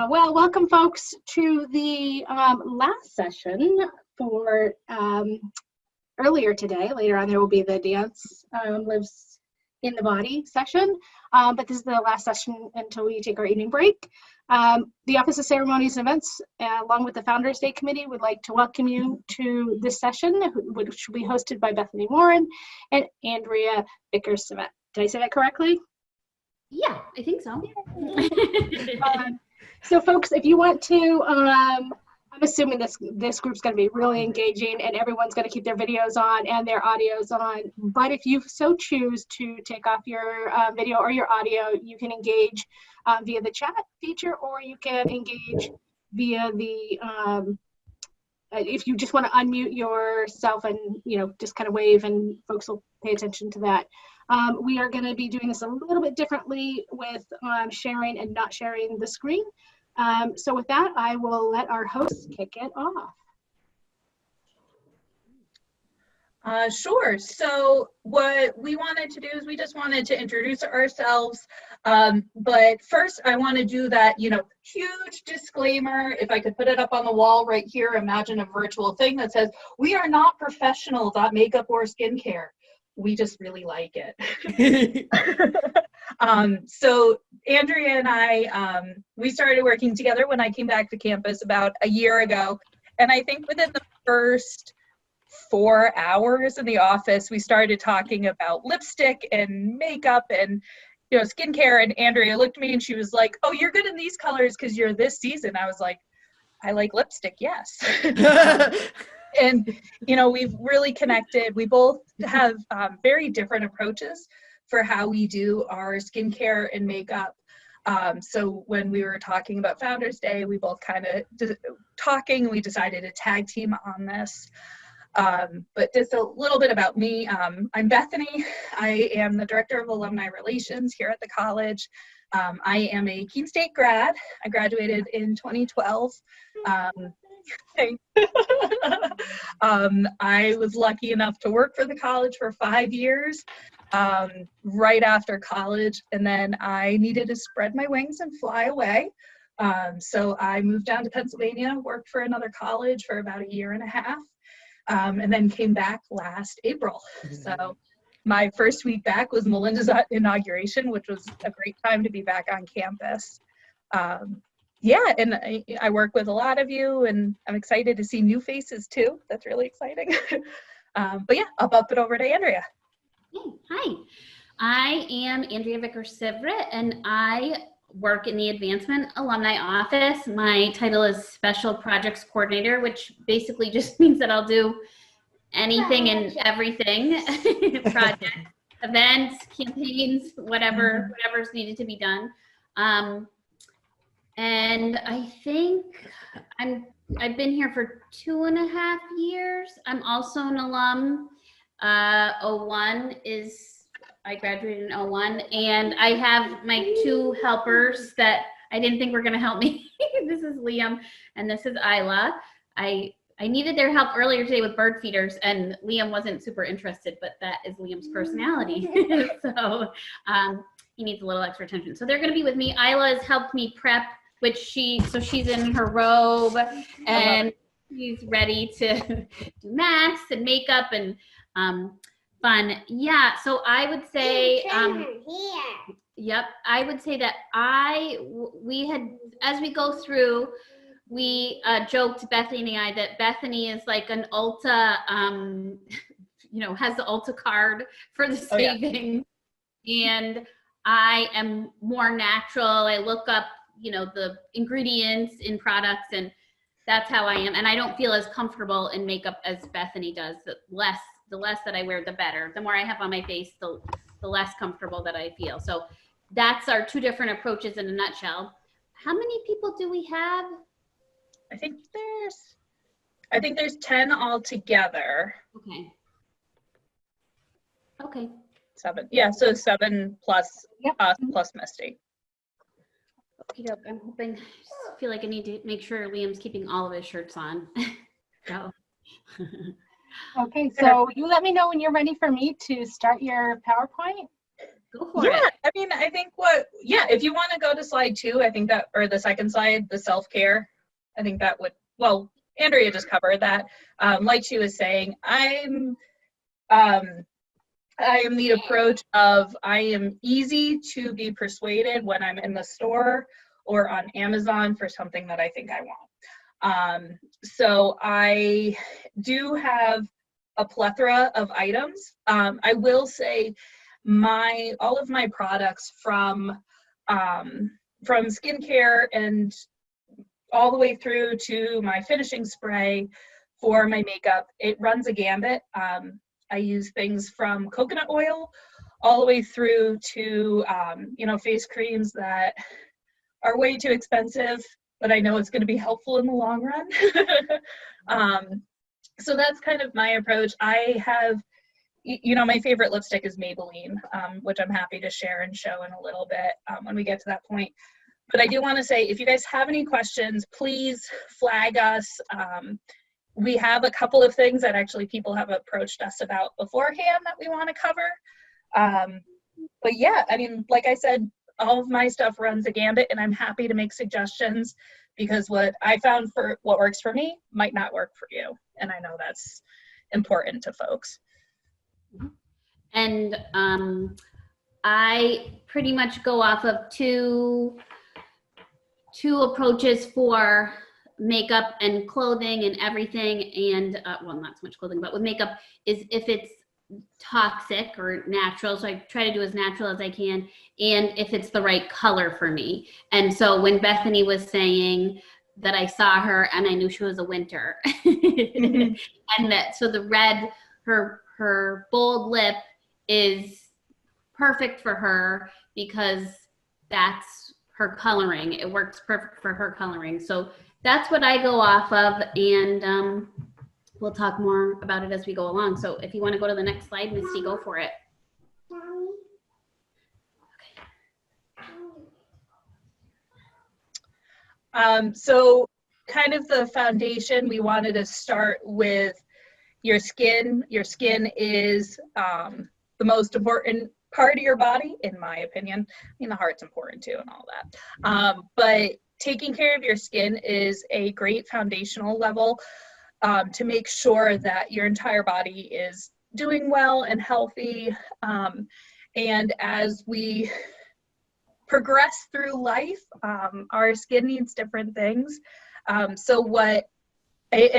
Well, welcome folks to the last session for earlier today. Later on there will be the dance lives in the body session, but this is the last session until we take our evening break. The Office of Ceremonies and Events, along with the Founders Day Committee, would like to welcome you to this session, which will be hosted by Bethany Warren and Andrea Vickers. Did I say that correctly? Yeah, I think so. So folks, if you want to, I'm assuming this group's going to be really engaging and everyone's going to keep their videos on and their audios on. But if you so choose to take off your video or your audio, you can engage via the chat feature, or you can engage via the, if you just want to unmute yourself and, just kind of wave and folks will pay attention to that. We are going to be doing this a little bit differently with sharing and not sharing the screen. So with that, I will let our hosts kick it off. Sure. So what we wanted to do is we just wanted to introduce ourselves. But first, I want to do that, huge disclaimer. If I could put it up on the wall right here, imagine a virtual thing that says, we are not professionals at makeup or skincare. We just really like it. So Andrea and I, we started working together when I came back to campus about a year ago. And I think within the first 4 hours in the office, we started talking about lipstick and makeup and, skincare. And Andrea looked at me and she was like, oh, you're good in these colors because you're this season. I was like, I like lipstick, yes. And, we've really connected. We both have very different approaches for how we do our skincare and makeup. So when we were talking about Founders Day, we both kind of we decided to tag team on this. But just a little bit about me. I'm Bethany. I am the Director of Alumni Relations here at the college. I am a Keene State grad. I graduated in 2012. I was lucky enough to work for the college for 5 years right after college, and then I needed to spread my wings and fly away. So I moved down to Pennsylvania, worked for another college for about 1.5 years, and then came back last April. So my first week back was Melinda's inauguration, which was a great time to be back on campus. Yeah, and I work with a lot of you, and I'm excited to see new faces too. That's really exciting. But yeah, I'll bump it over to Andrea. Hi, I am Andrea Vickers, and I work in the Advancement Alumni Office. My title is Special Projects Coordinator, which basically just means that I'll do anything and everything, projects, events, campaigns, whatever's needed to be done. And I think I've been here for 2.5 years. I'm also an alum. I graduated in 01, and I have my 2 helpers that I didn't think were going to help me. This is Liam and this is Isla. I needed their help earlier today with bird feeders, and Liam wasn't super interested, but that is Liam's personality. So he needs a little extra attention. So they're going to be with me. Isla has helped me prep, so she's in her robe and she's ready to do masks and makeup and fun. Yeah, so I would say, yep, I would say that we had, as we go through, we joked, Bethany and I, that Bethany is like an Ulta, has the Ulta card for the savings. And I am more natural. I look up, the ingredients in products, and that's how I am. And I don't feel as comfortable in makeup as Bethany does. The less that I wear, the better. The more I have on my face, the less comfortable that I feel. So that's our 2 different approaches in a nutshell. How many people do we have? I think there's 10 altogether. Okay. 7. Yeah, so 7 plus us plus Misty. I'm hoping, I feel like I need to make sure Liam's keeping all of his shirts on. So. Okay, so you let me know when you're ready for me to start your PowerPoint. Go for Yeah, it. I mean, I think if you want to go to slide 2, I think that, or the second slide, the self-care, I think that would, well, Andrea just covered that. Like she was saying, I am the approach of I am easy to be persuaded when I'm in the store or on Amazon for something that I think I want. So I do have a plethora of items. I will say all of my products from skincare and all the way through to my finishing spray for my makeup, it runs a gambit. I use things from coconut oil all the way through to, face creams that are way too expensive, but I know it's going to be helpful in the long run. So that's kind of my approach. I have, my favorite lipstick is Maybelline, which I'm happy to share and show in a little bit when we get to that point. But I do want to say, if you guys have any questions, please flag us. We have a couple of things that actually people have approached us about beforehand that we want to cover. But yeah, I mean, like I said, all of my stuff runs a gambit, and I'm happy to make suggestions because what I found for what works for me might not work for you. And I know that's important to folks. And I pretty much go off of two approaches for makeup and clothing and everything. And well, not so much clothing, but with makeup is if it's toxic or natural. So I try to do as natural as I can. And if it's the right color for me. And so when Bethany was saying that I saw her and I knew she was a winter and so the red, her bold lip is perfect for her because that's her coloring. It works perfect for her coloring. So that's what I go off of, and we'll talk more about it as we go along. So if you want to go to the next slide, Misty, go for it. So kind of the foundation, we wanted to start with your skin. Your skin is the most important part of your body, in my opinion. I mean, the heart's important too and all that. But taking care of your skin is a great foundational level to make sure that your entire body is doing well and healthy. And as we progress through life, our skin needs different things. And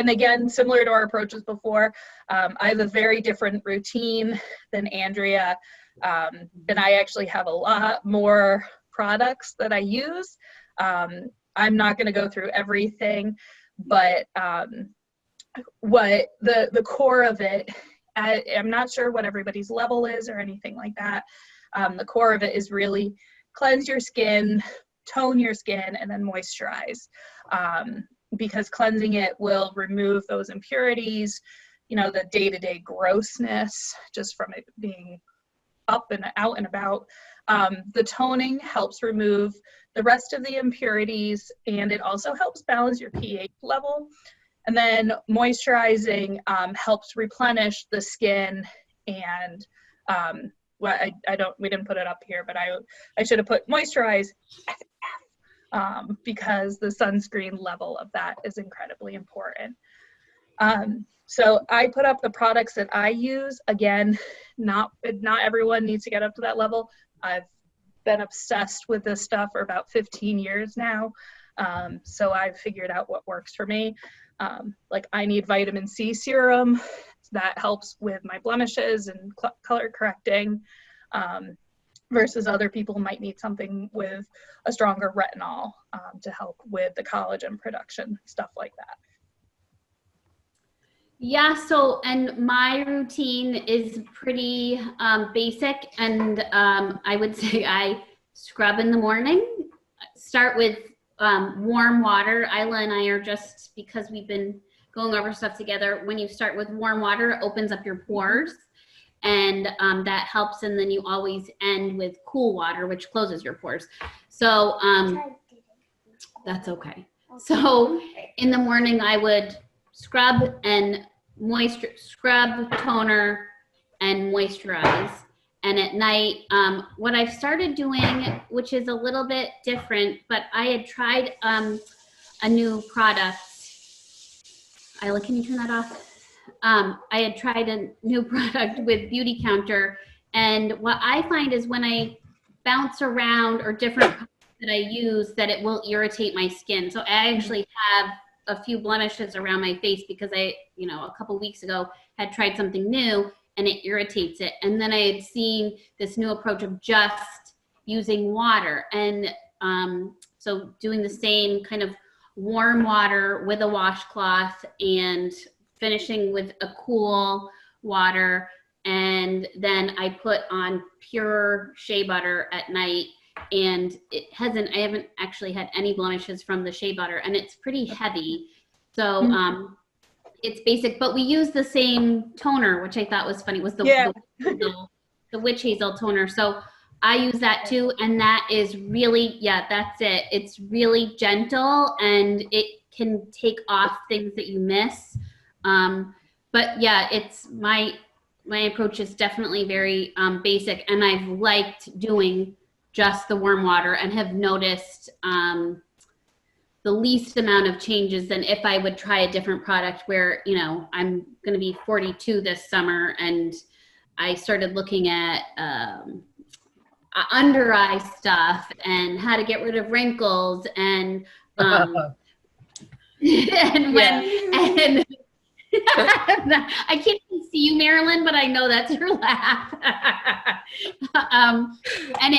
again, similar to our approaches before, I have a very different routine than Andrea. And I actually have a lot more products that I use. I'm not going to go through everything, but what the core of it, I'm not sure what everybody's level is or anything like that. The core of it is really cleanse your skin, tone your skin, and then moisturize. Because cleansing it will remove those impurities, the day-to-day grossness just from it being up and out and about. The toning helps remove the rest of the impurities, and it also helps balance your pH level. And then moisturizing helps replenish the skin. And we didn't put it up here, but I should have put moisturize because the sunscreen level of that is incredibly important. So I put up the products that I use. Again, not everyone needs to get up to that level. I've been obsessed with this stuff for about 15 years now. So I've figured out what works for me. Like I need vitamin C serum that helps with my blemishes and color correcting, versus other people might need something with a stronger retinol to help with the collagen production, stuff like that. Yeah, and my routine is pretty basic, and I would say I scrub in the morning, start with warm water. Isla and I are, just because we've been going over stuff together, when you start with warm water, it opens up your pores, and that helps, and then you always end with cool water, which closes your pores. So that's okay. So in the morning, I would scrub, toner, and moisturize. And at night, what I've started doing, which is a little bit different, but I had tried a new product. Isla, can you turn that off? I had tried a new product with Beauty Counter. And what I find is when I bounce around or different products that I use, that it will irritate my skin. So I actually have a few blemishes around my face because I, a couple weeks ago had tried something new and it irritates it. And then I had seen this new approach of just using water. And so doing the same kind of warm water with a washcloth and finishing with a cool water. And then I put on pure shea butter at night. And I haven't actually had any blemishes from the shea butter, and it's pretty heavy. So it's basic, but we use the same toner, which I thought was funny. It was the witch hazel toner. So I use that too, and that is really, that's it. It's really gentle, and it can take off things that you miss. But yeah, it's my approach is definitely very basic, and I've liked doing just the warm water and have noticed the least amount of changes than if I would try a different product where, I'm going to be 42 this summer, and I started looking at under eye stuff and how to get rid of wrinkles and and I can't see you, Marilyn, but I know that's your laugh. And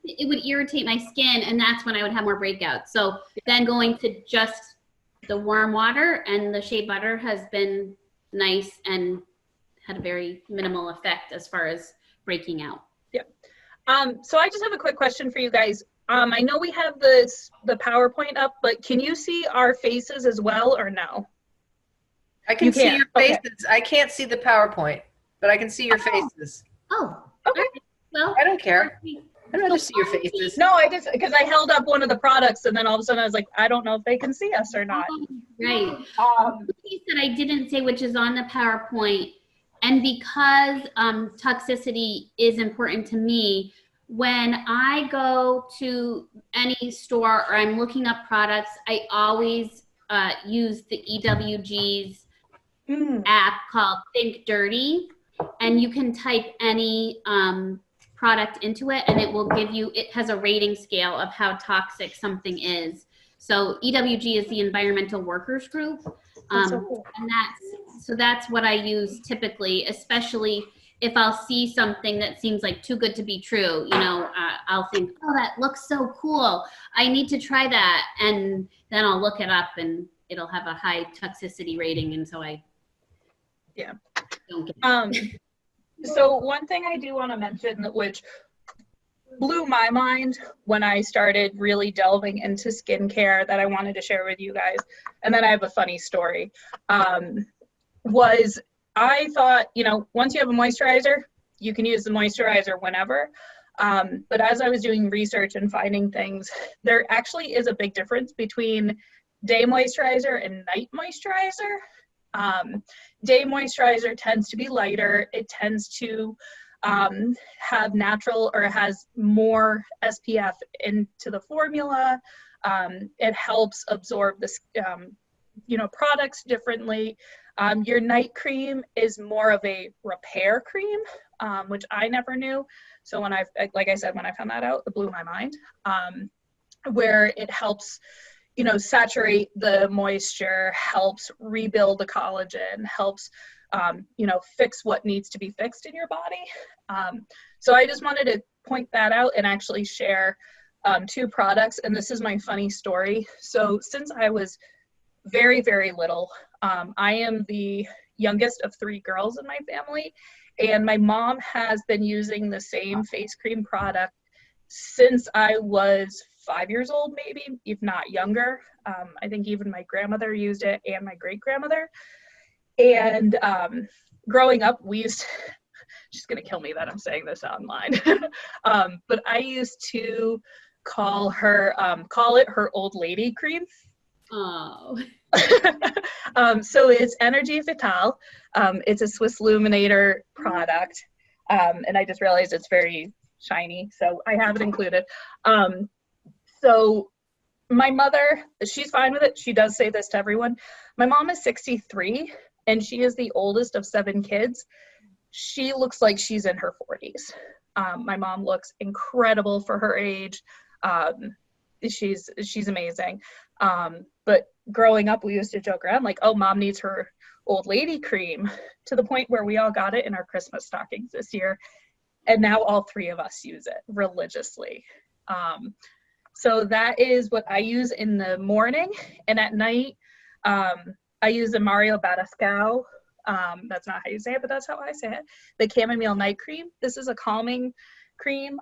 it would irritate my skin, and that's when I would have more breakouts. So then going to just the warm water and the shea butter has been nice and had a very minimal effect as far as breaking out. Yeah. So I just have a quick question for you guys. I know we have the PowerPoint up, but can you see our faces as well or no? I can see your faces. Okay. I can't see the PowerPoint, but I can see your faces. Oh, okay. Well, I don't care. I don't have to see your faces. No, I just, because I held up one of the products and then all of a sudden I was like, I don't know if they can see us or not. Right. The piece that I didn't say, which is on the PowerPoint, and because toxicity is important to me, when I go to any store or I'm looking up products, I always use the EWG's app called Think Dirty, and you can type any product into it and it will give you, it has a rating scale of how toxic something is. So EWG is the Environmental Workers Group. That's so cool. And that's what I use typically, especially if I'll see something that seems like too good to be true. I'll think, oh, that looks so cool, I need to try that. And then I'll look it up and it'll have a high toxicity rating. And so I don't get it. So one thing I do want to mention, which blew my mind when I started really delving into skincare that I wanted to share with you guys, and then I have a funny story, was I thought, once you have a moisturizer, you can use the moisturizer whenever. But as I was doing research and finding things, there actually is a big difference between day moisturizer and night moisturizer. Day moisturizer tends to be lighter. It tends to have natural, or has more SPF into the formula. It helps absorb this, products differently. Your night cream is more of a repair cream, which I never knew. So when like I said, when I found that out, it blew my mind, where it helps, saturate the moisture, helps rebuild the collagen, helps, fix what needs to be fixed in your body. So I just wanted to point that out and actually share two products. And this is my funny story. So since I was very, very little, I am the youngest of 3 girls in my family, and my mom has been using the same face cream product since I was 5 years old, maybe, if not younger. I think even my grandmother used it and my great-grandmother. And growing up, we used, she's gonna kill me that I'm saying this online, but I used to call it her old lady cream. Oh. So it's Energy Vital. It's a Swiss Luminator product. And I just realized it's very shiny, so I have it included. So my mother, she's fine with it. She does say this to everyone. My mom is 63, and she is the oldest of 7 kids. She looks like she's in her 40s. My mom looks incredible for her age. She's amazing. But growing up, we used to joke around like, oh, mom needs her old lady cream, to the point where we all got it in our Christmas stockings this year. And now all 3 of us use it religiously. So that is what I use in the morning. And at night, I use the Mario Badescu. That's not how you say it, but that's how I say it. The chamomile night cream. This is a calming cream.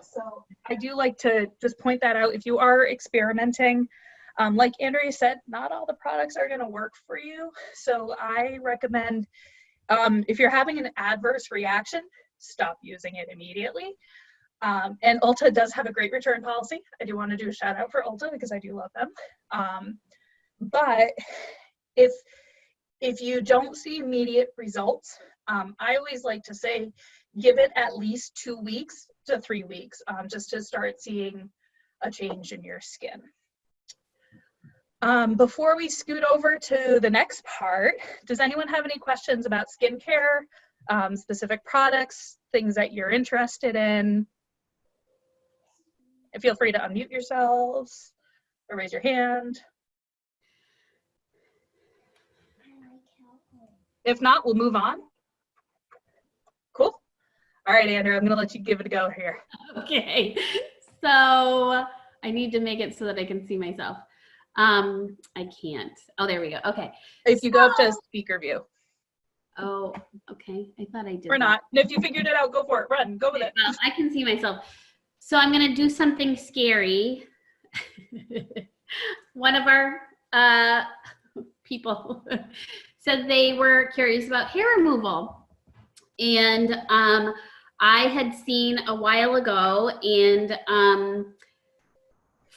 So I do like to just point that out. If you are experimenting, like Andrea said, not all the products are going to work for you. So I recommend, if you're having an adverse reaction, stop using it immediately. And Ulta does have a great return policy. I do want to do a shout out for Ulta because I do love them. But if you don't see immediate results, I always like to say, give it at least 2 weeks to 3 weeks, just to start seeing a change in your skin. Before we scoot over to the next part, does anyone have any questions about skincare, specific products, things that you're interested in? And feel free to unmute yourselves or raise your hand. If not, we'll move on. Cool. All right, Andrea, I'm going to let you give it a go here. Okay. So I need to make it so that I can see myself. I can't. Oh, there we go. Okay. If you go up to speaker view. Oh, okay. I thought I did. Or not. And if you figured it out, go for it. Run. Go with it. Well, I can see myself. So I'm going to do something scary. One of our people said they were curious about hair removal. And I had seen a while ago, and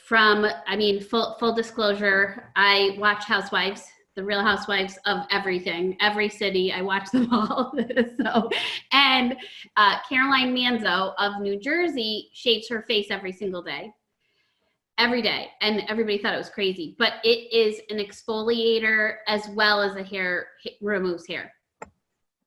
full disclosure, I watch Housewives, the Real Housewives of everything, every city. I watch them all. And Caroline Manzo of New Jersey shaves her face every single day. Every day. And everybody thought it was crazy. But it is an exfoliator as well as removes hair.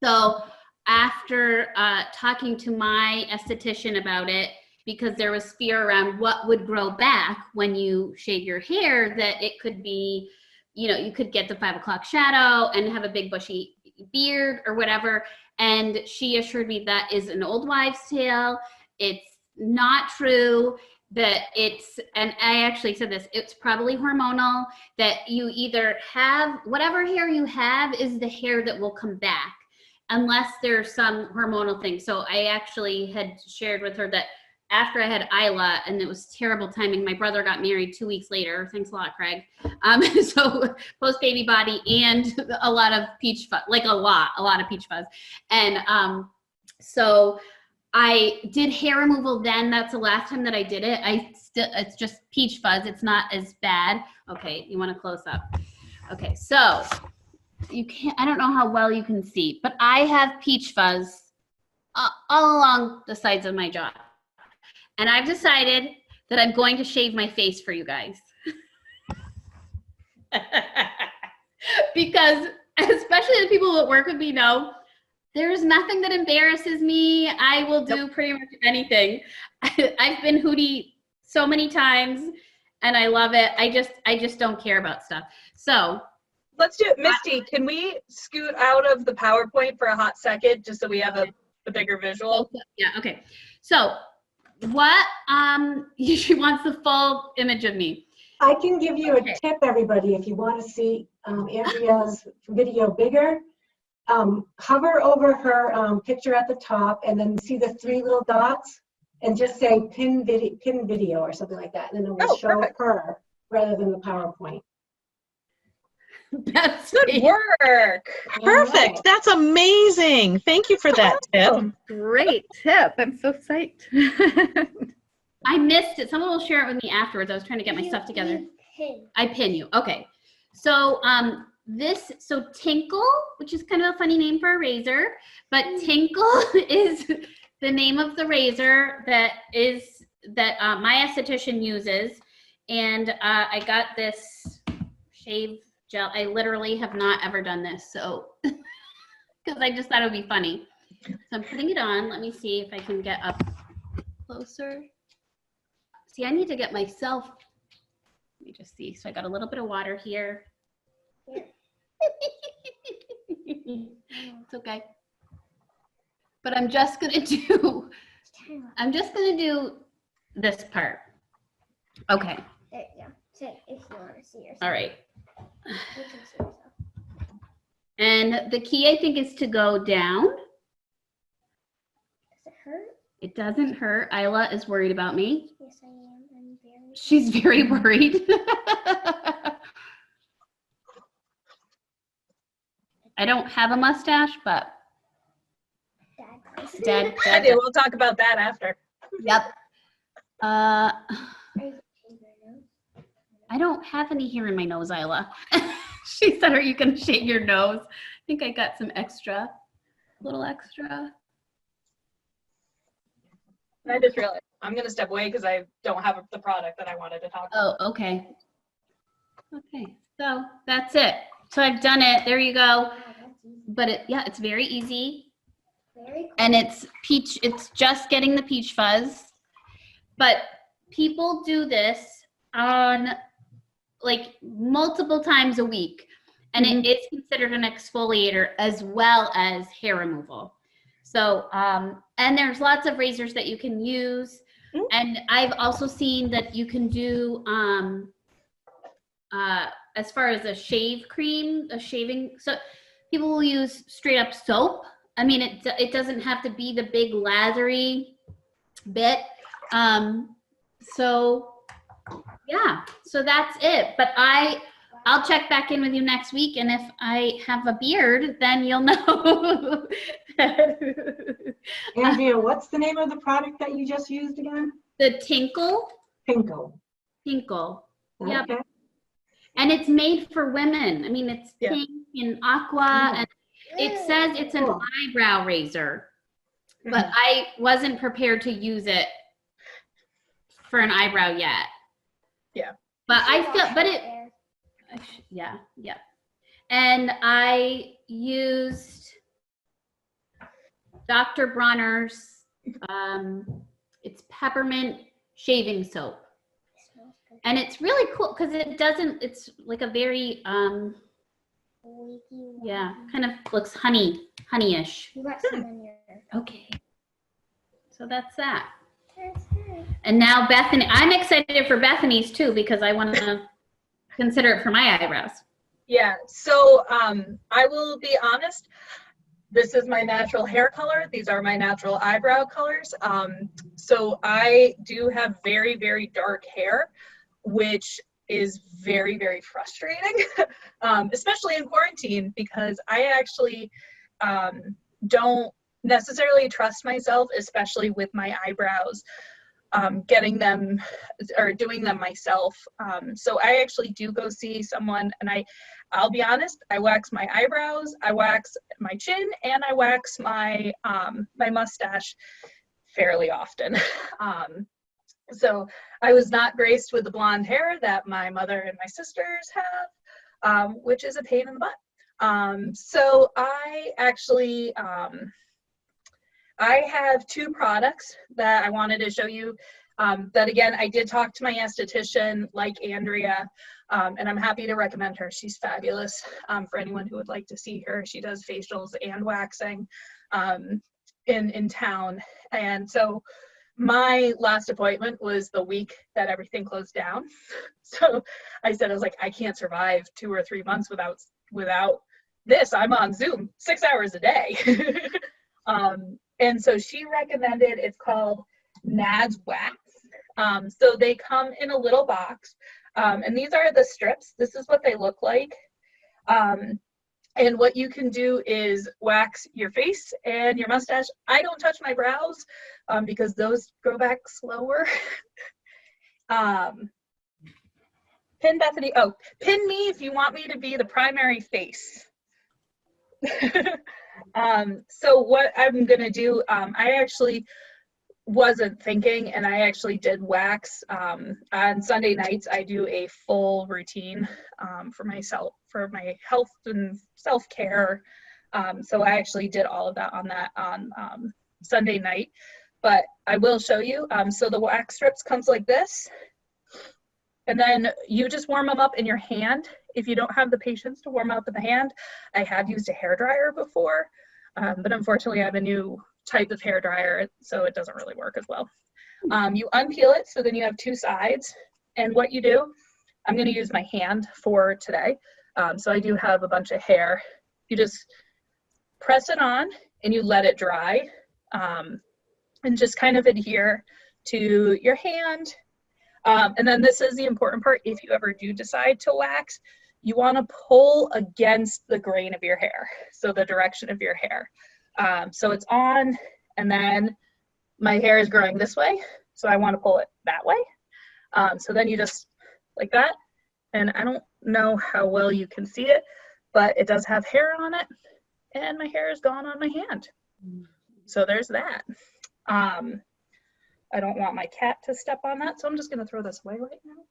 So after talking to my esthetician about it, because there was fear around what would grow back when you shave your hair, that it could be, you could get the 5 o'clock shadow and have a big bushy beard or whatever. And she assured me that is an old wives' tale. It's not true. And I actually said this, it's probably hormonal, that you either have, whatever hair you have is the hair that will come back, unless there's some hormonal thing. So I actually had shared with her that after I had Isla, and it was terrible timing, my brother got married 2 weeks later. Thanks a lot, Craig. So post baby body and a lot of peach fuzz, like a lot of peach fuzz. And so I did hair removal then. That's the last time that I did it. It's just peach fuzz. It's not as bad. Okay, you want to close up. Okay, so I don't know how well you can see, but I have peach fuzz all along the sides of my jaw. And I've decided that I'm going to shave my face for you guys. Because especially the people that work with me know, there's nothing that embarrasses me. I will do pretty much anything. I've been Hootie so many times and I love it. I just don't care about stuff. So let's do it. Misty, can we scoot out of the PowerPoint for a hot second just so we have a bigger visual? Yeah, okay. So what, she wants the full image of me. I can give you a tip, everybody, if you want to see Andrea's video bigger. Hover over her picture at the top and then see the 3 little dots and just say pin video or something like that. And then it will show her rather than the PowerPoint. That's good work. Perfect. Right. That's amazing. Thank you for that tip. Great tip. I'm so psyched. I missed it. Someone will share it with me afterwards. I was trying to get my stuff together. I pin you. Okay. So so Tinkle, which is kind of a funny name for a razor, but Tinkle is the name of the razor that my esthetician uses. And I got this shave gel. I literally have not ever done this, so because I just thought it would be funny. So I'm putting it on. Let me see if I can get up closer. See, I need to get myself. Let me just see. So I got a little bit of water here. It's okay. But I'm just gonna do this part. Okay. There you go. So if you want to see yourself. All right. You can see yourself. And the key, I think, is to go down. Does it hurt? It doesn't hurt. Isla is worried about me. Yes, I am. I'm very. She's very worried. I don't have a mustache, but Dad does. Dad. I do. We'll talk about that after. Yep. Are you gonna shave your nose? I don't have any hair in my nose, Isla. She said, "Are you gonna shave your nose?" I think I got some extra, a little extra. I just realized I'm gonna step away because I don't have the product that I wanted to talk about. Oh, okay. Okay, so that's it. So I've done it. There you go. Wow, that's easy. But it's very easy. Very cool. And it's peach, it's just getting the peach fuzz. But people do this on like multiple times a week. And it is considered an exfoliator as well as hair removal. So, and there's lots of razors that you can use. And I've also seen that you can do, as far as a shave cream, so people will use straight up soap. I mean, it doesn't have to be the big lathery bit. So yeah, so that's it. But I'll check back in with you next week, and if I have a beard, then you'll know. Andrea, what's the name of the product that you just used again? The Tinkle. Pinkle. Yep. Okay. And it's made for women. I mean, it's pink and aqua, and it says it's an eyebrow razor, but I wasn't prepared to use it for an eyebrow yet. Yeah. But I feel, but it, yeah. And I used Dr. Bronner's, it's peppermint shaving soap. And it's really cool because it's like a very, kind of looks honeyish. You got some on your. Okay. So that's that. That's good. And now Bethany, I'm excited for Bethany's too because I want to consider it for my eyebrows. Yeah, so I will be honest, this is my natural hair color. These are my natural eyebrow colors. So I do have very, very dark hair, which is very, very frustrating, especially in quarantine, because I actually don't necessarily trust myself, especially with my eyebrows, getting them or doing them myself. So I actually do go see someone, and I'll be honest, I wax my eyebrows, I wax my chin, and I wax my my mustache fairly often. So I was not graced with the blonde hair that my mother and my sisters have, which is a pain in the butt. So I actually, I have two products that I wanted to show you that, again, I did talk to my esthetician like Andrea, and I'm happy to recommend her. She's fabulous for anyone who would like to see her. She does facials and waxing in town. And so my last appointment was the week that everything closed down. So I was like, I can't survive 2 or 3 months without this. I'm on Zoom 6 hours a day. And so she recommended, it's called Nads Wax. So they come in a little box, and these are the strips. This is what they look like. And what you can do is wax your face and your mustache. I don't touch my brows because those grow back slower. Pin Bethany. Oh, pin me if you want me to be the primary face. So what I'm gonna do, I actually wasn't thinking, and I actually did wax. On Sunday nights, I do a full routine for myself, for my health and self-care. So I actually did all of that on Sunday night, but I will show you. So the wax strips comes like this, and then you just warm them up in your hand. If you don't have the patience to warm up in the hand, I have used a hairdryer before, but unfortunately I have a new type of hairdryer, so it doesn't really work as well. You unpeel it, so then you have two sides, and what you do, I'm going to use my hand for today. So I do have a bunch of hair. You just press it on and you let it dry, and just kind of adhere to your hand. And then this is the important part. If you ever do decide to wax, you want to pull against the grain of your hair, so the direction of your hair. So it's on, and then my hair is growing this way, so I want to pull it that way. So then you just, like that, and I don't know how well you can see it, but it does have hair on it, and my hair is gone on my hand. So there's that. I don't want my cat to step on that, so I'm just gonna throw this away right now.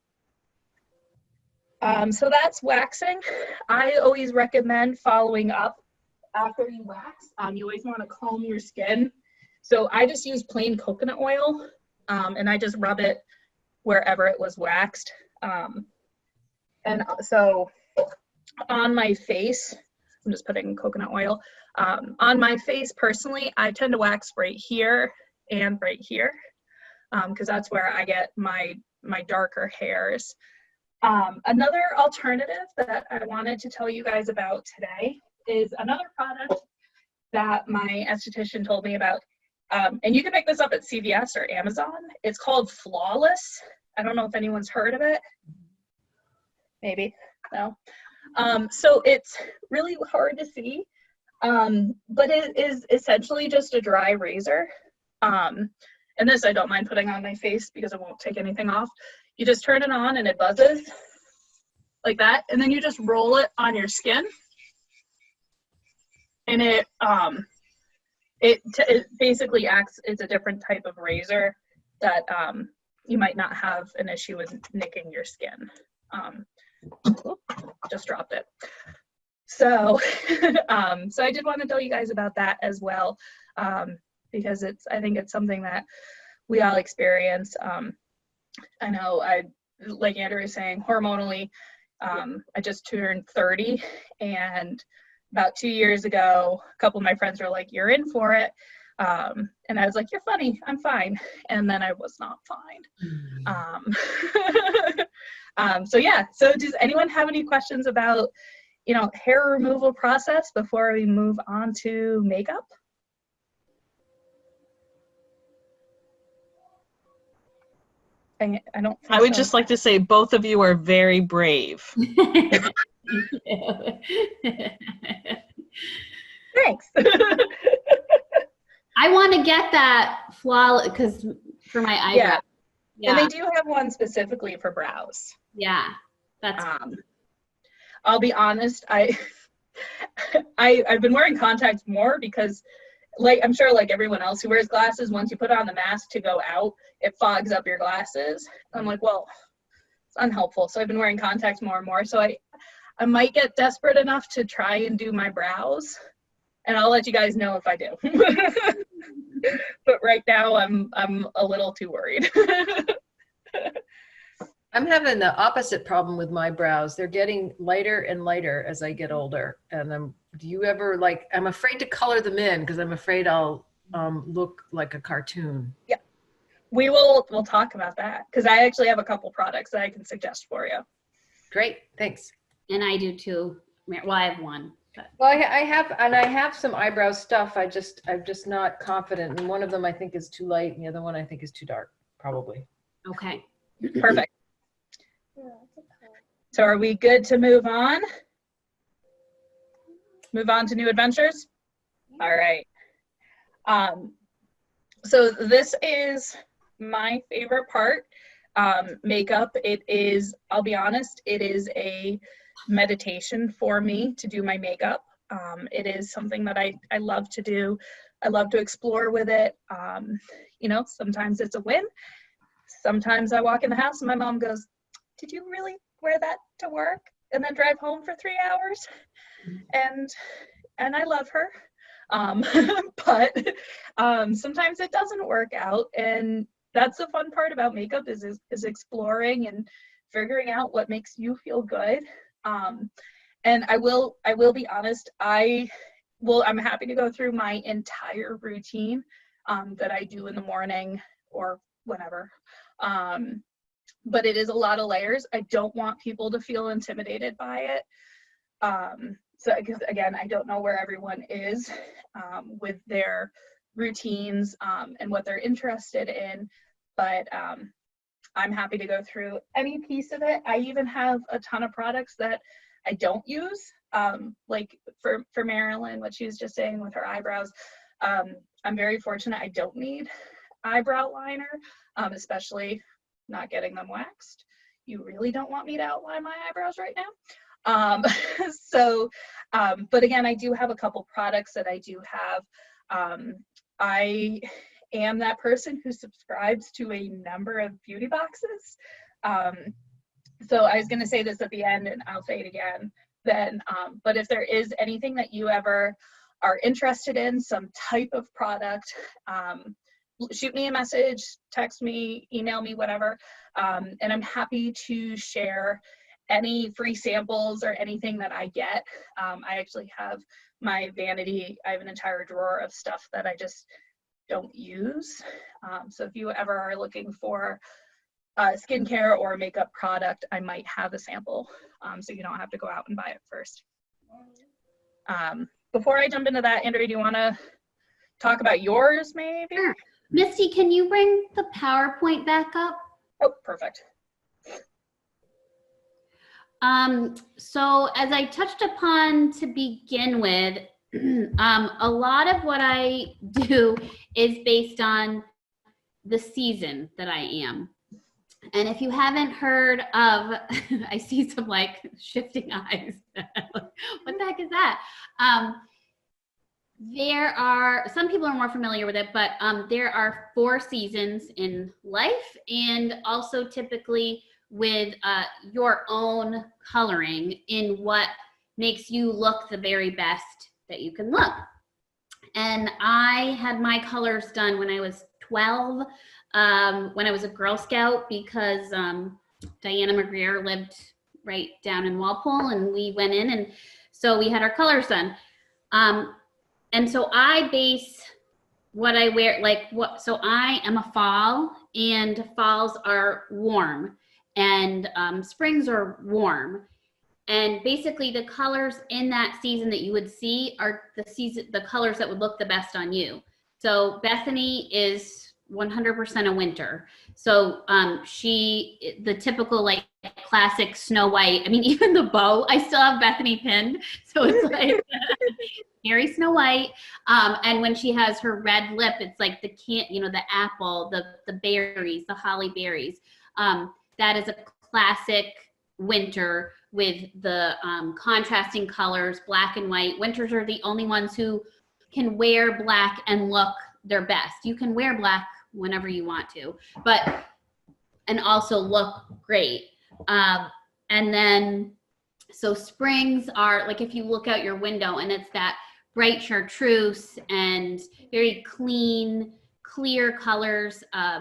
So that's waxing. I always recommend following up after you wax. You always wanna comb your skin. So I just use plain coconut oil, and I just rub it wherever it was waxed. And so on my face, I'm just putting coconut oil. On my face personally, I tend to wax right here and right here, because that's where I get my darker hairs. Another alternative that I wanted to tell you guys about today is another product that my esthetician told me about. And you can pick this up at CVS or Amazon. It's called Flawless. I don't know if anyone's heard of it. Maybe, no. So it's really hard to see, but it is essentially just a dry razor. And this I don't mind putting on my face because it won't take anything off. You just turn it on and it buzzes like that, and then you just roll it on your skin, and it basically acts, it's a different type of razor that you might not have an issue with nicking your skin. Just dropped it. So, so I did want to tell you guys about that as well, because I think it's something that we all experience. I know, like Andrea was saying, hormonally, I just turned 30, and about 2 years ago, a couple of my friends were like, "You're in for it." And I was like, "You're funny, I'm fine." And then I was not fine. So yeah, so does anyone have any questions about, hair removal process before we move on to makeup? I don't think I would so. just like to say both of you are very brave. Thanks. I want to get that flawless, because for my eyebrows. Yeah. And they do have one specifically for brows. Yeah, that's. I'll be honest, I've been wearing contacts more because, like, I'm sure like everyone else who wears glasses, once you put on the mask to go out, it fogs up your glasses. I'm like, well, it's unhelpful. So I've been wearing contacts more and more. So I might get desperate enough to try and do my brows, and I'll let you guys know if I do. But right now I'm a little too worried. I'm having the opposite problem with my brows. They're getting lighter and lighter as I get older. And do you ever, like, I'm afraid to color them in because I'm afraid I'll look like a cartoon. Yeah, we'll talk about that, because I actually have a couple products that I can suggest for you. Great, thanks. And I do too. Well, I have one. But. Well, I have some eyebrow stuff. I'm just not confident. And one of them I think is too light, and the other one I think is too dark, probably. Okay. Perfect. So are we good to move on? Move on to new adventures? All right. So this is my favorite part. makeup. It is, I'll be honest, it is a meditation for me to do my makeup. It is something that I love to do. I love to explore with it. You know, sometimes it's a win. Sometimes I walk in the house and my mom goes, "Did you really wear that to work and then drive home for 3 hours?" And I love her. But sometimes it doesn't work out, and that's the fun part about makeup is exploring and figuring out what makes you feel good. And I will be honest, I'm happy to go through my entire routine that I do in the morning or whenever. But it is a lot of layers. I don't want people to feel intimidated by it. So because again, I don't know where everyone is with their routines and what they're interested in, but I'm happy to go through any piece of it. I even have a ton of products that I don't use, like for Marilyn, what she was just saying with her eyebrows. I'm very fortunate I don't need eyebrow liner, especially not getting them waxed. You really don't want me to outline my eyebrows right now. But again, I do have a couple products that I do have. I am that person who subscribes to a number of beauty boxes. So I was going to say this at the end, and I'll say it again then. But if there is anything that you ever are interested in, some type of product, shoot me a message, text me, email me, whatever. And I'm happy to share any free samples or anything that I get. I actually have my vanity. I have an entire drawer of stuff that I just don't use. So if you ever are looking for skincare or makeup product, I might have a sample, so you don't have to go out and buy it first. Before I jump into that, Andrea, do you want to talk about yours maybe? Sure. Misty, can you bring the PowerPoint back up? Oh, perfect. So as I touched upon to begin with, a lot of what I do is based on the season that I am. And if you haven't heard of, I see some like shifting eyes. What the heck is that? There are, some people are more familiar with it, but there are 4 seasons in life, and also typically with your own coloring in what makes you look the very best that you can look. And I had my colors done when I was 12, when I was a Girl Scout, because Diana McGreer lived right down in Walpole, and we went in, and so we had our colors done. And so I base what I wear, like what, so I am a fall, and falls are warm, and springs are warm. And basically the colors in that season that you would see are the colors that would look the best on you. So Bethany is 100% a winter. So the typical like classic Snow White, I mean, even the bow, I still have Bethany pinned. So it's like very Snow White. And when she has her red lip, it's like the apple, the berries, the holly berries. That is a classic winter with the contrasting colors, black and white. Winters are the only ones who can wear black and look their best. You can wear black whenever you want to, and also look great. And then, so springs are like, if you look out your window and it's that bright chartreuse and very clean, clear colors, a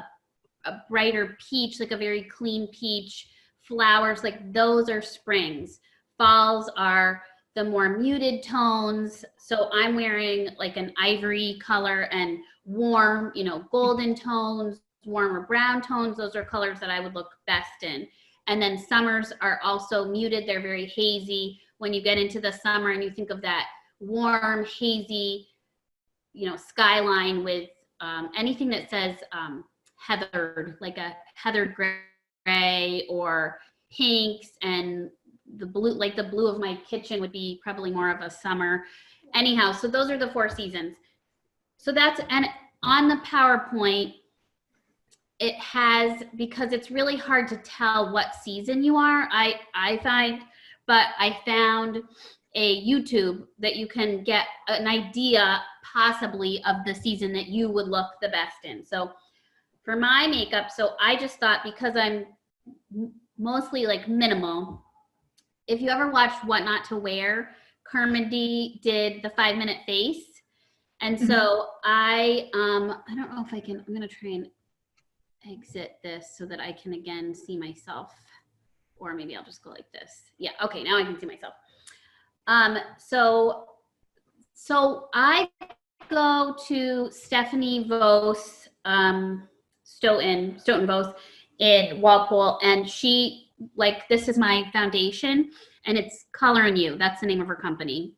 brighter peach, like a very clean peach, flowers, like those are springs. Falls are the more muted tones. So I'm wearing like an ivory color and warm, golden tones, warmer brown tones. Those are colors that I would look best in. And then summers are also muted. They're very hazy. When you get into the summer and you think of that warm, hazy, skyline with anything that says heathered, like a heathered gray or pinks, and the blue, like the blue of my kitchen would be probably more of a summer. Anyhow, so those are the 4 seasons. So that's, and on the PowerPoint, it has, because it's really hard to tell what season you are, I find, but I found a YouTube that you can get an idea possibly of the season that you would look the best in. So for my makeup, so I just thought, because I'm mostly like minimal, if you ever watched What Not to Wear, Carmody did the 5-minute face. And so I don't know if I can, I'm gonna try and exit this so that I can again see myself, or maybe I'll just go like this. Yeah, okay, now I can see myself. So I go to Stephanie Vos, Stoughton Vos in Walpole, and she, like, this is my foundation, and it's Color and You. That's the name of her company.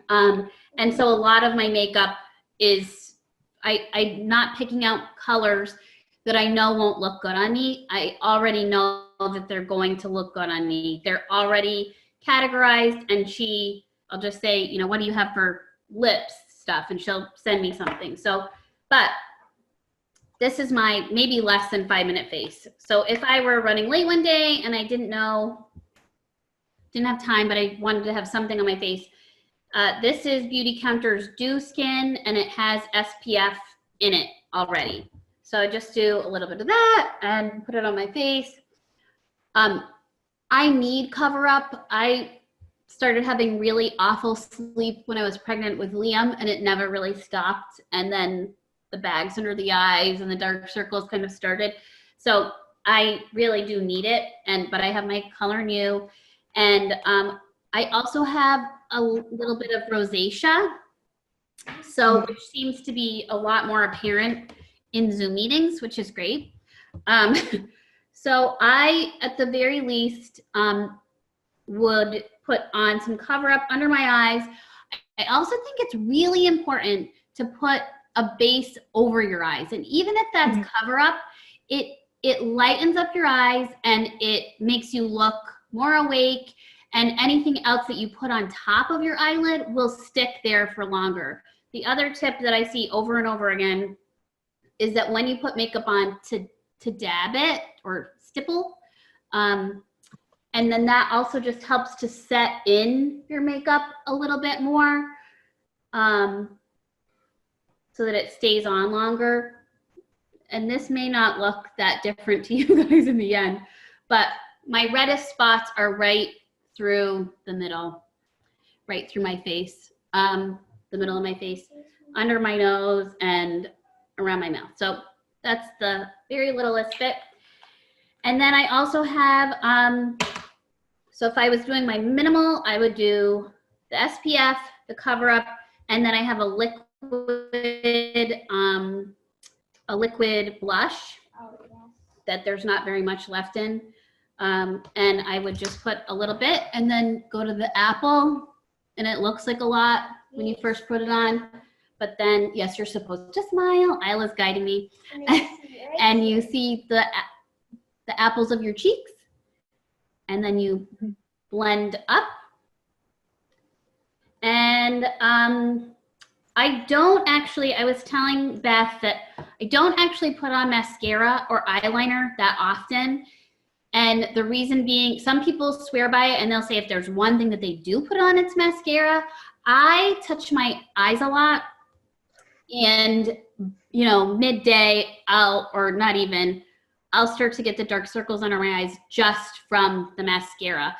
And so a lot of my makeup is, I'm not picking out colors that I know won't look good on me. I already know that they're going to look good on me. They're already categorized, and I'll just say, you know, what do you have for lips stuff? And she'll send me something. So, but this is my maybe less than 5-minute face. So if I were running late one day and I didn't have time, but I wanted to have something on my face, this is Beauty Counter's Dew Skin, and it has SPF in it already. So I just do a little bit of that and put it on my face. I need cover up. I started having really awful sleep when I was pregnant with Liam, and it never really stopped. And then the bags under the eyes and the dark circles kind of started. So I really do need it. But I have my Color New, and I also have a little bit of rosacea, so which seems to be a lot more apparent in Zoom meetings, which is great. So I, at the very least, would put on some cover up under my eyes. I also think it's really important to put a base over your eyes, and even if that's cover up, it lightens up your eyes and it makes you look more awake, and anything else that you put on top of your eyelid will stick there for longer. The other tip that I see over and over again is that when you put makeup on, to dab it or stipple, and then that also just helps to set in your makeup a little bit more, so that it stays on longer. And this may not look that different to you guys in the end, but my reddest spots are right through the middle, right through my face, the middle of my face, under my nose, and around my mouth. So that's the very littlest bit. And then I also have, so if I was doing my minimal, I would do the SPF, the cover up, and then I have a liquid blush that there's not very much left in. And I would just put a little bit and then go to the apple, and it looks like a lot when you first put it on. But then, yes, you're supposed to smile. Isla's guiding me. And you see the apples of your cheeks, and then you blend up. And I was telling Beth that I don't actually put on mascara or eyeliner that often. And the reason being, some people swear by it and they'll say if there's one thing that they do put on, it's mascara. I touch my eyes a lot, and you know, midday I'll start to get the dark circles under my eyes just from the mascara.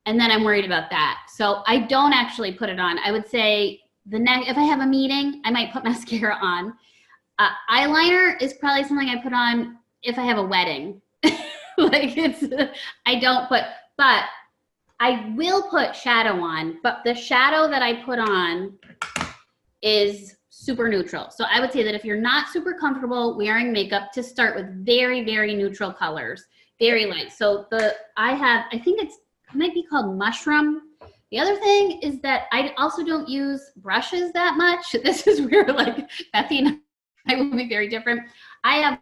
And then I'm worried about that. So I don't actually put it on. I would say if I have a meeting, I might put mascara on. Eyeliner is probably something I put on if I have a wedding. Like I don't put, but I will put shadow on, but the shadow that I put on is super neutral. So I would say that if you're not super comfortable wearing makeup, to start with very, very neutral colors, very light. So I think it might be called Mushroom. The other thing is that I also don't use brushes that much. This is where like Bethy and I will be very different. I have